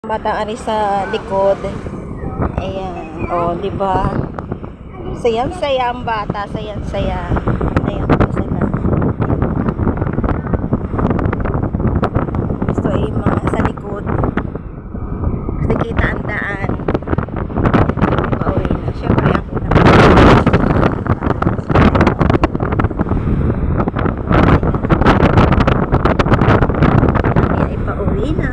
Batang ari sa likod. Ayan. O, di ba? Sayang-saya ang bata. Sayang-saya. Ayan po sila. Gusto ay mga sa likod. Kasi kita ang daan. Pauwi na. Siyempre ako na. Ayan, ipauwi na.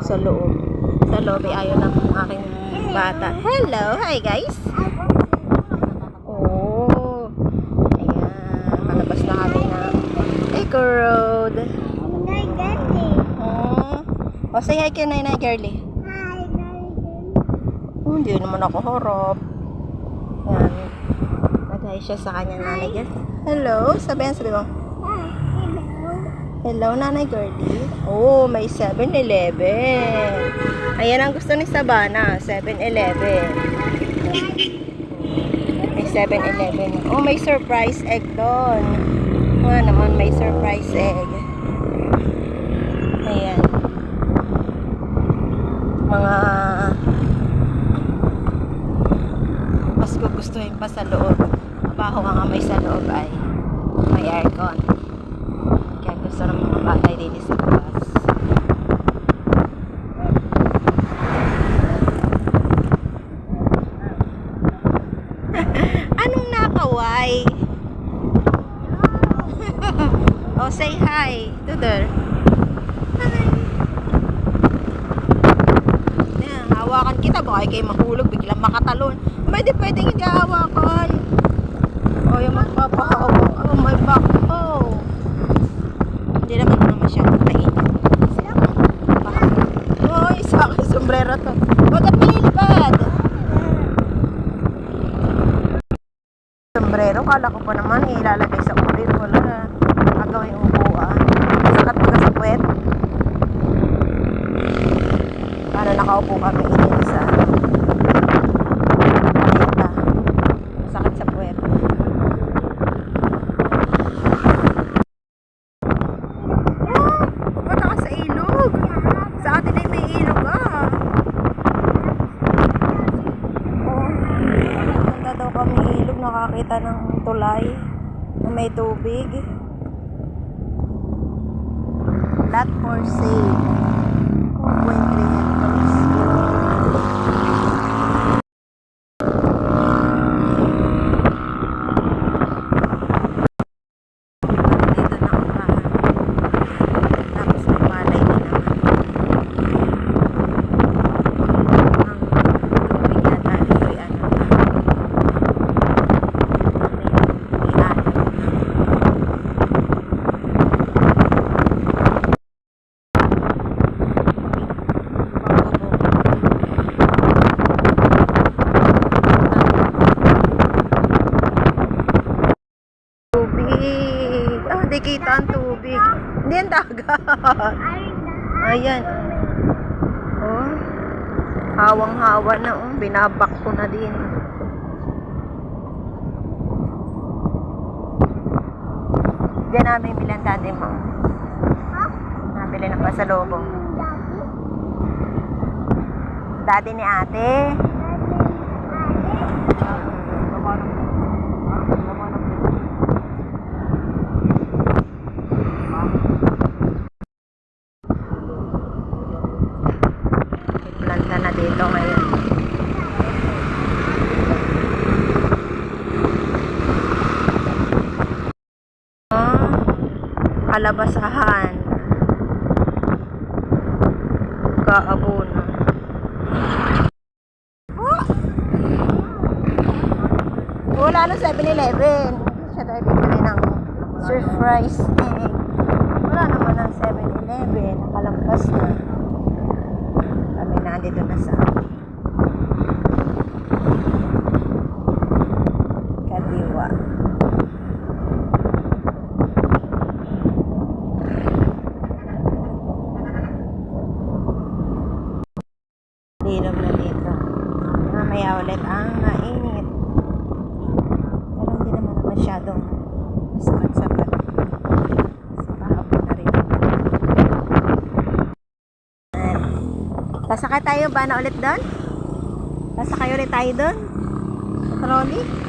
Sa loob. Sa loob ay ayaw ng aking bata. Hello! Hi guys! Oh! Ayan. Palabas na kami na Eco Road. Oh! O, say hi kay Nanay Girlie. Oh, hindi naman ako horop. Ayan. Nag-hi siya sa kanya Nanay Girlie. Hello! Sabi mo. Hello, Nanay Girlie. Oh, may 7-Eleven. Ayan ang gusto ni Sabana, 7-Eleven. May 7-Eleven. Oh, may surprise egg doon. Nga naman, may surprise egg. Ayan. Mga mas gugustuhin pa sa loob. Baho ang amoy sa loob ay may aircon. Gusto ng mga batay din sa labas. Anong nakaway? Oh, say hi to there. Hi. Yan, hawakan kita. Baka kayo mahulog, biglang makatalon. Pwede hindi hawakan. Oh, yung magpapahawak. Oh, my back. Oh. Hindi naman masyadong mainit. Uy, sa akin sombrero to. Bakit malilipad? Sombrero, kala ko pa naman ilalagay sa ulit. Wala. Agawin upuan. Sakat ka sa puwet. Para nakaupo kami din sa paleta. Sakit sa puwet. Nakakita ng tulay na may tubig. Lot for sale. 1.3 hectares. Hindi kita ang tubig. Hindi ang dagat. Ayan. Oh. Hawang-hawa na. Oh. Binabak ko na din. Diyan namin bilang dati mo. Nabili ng pasalubong. Dati ni ate. Na dito ngayon. Kalabasahan. Kaabuna. Oh! Wala na 7-Eleven. Siya tayo bibili ng surprise egg. Wala naman ng 7-Eleven. Nakalampas na. Kami nandito na sa Kadiwa. Malinom na dito. Mamaya ulit ang mainit. Pero hindi naman masyadong sapat-sapat. Sa kahapon na rin. Pasakay tayo ba na ulit doon? Pasakay ulit tayo doon? Sa trolley?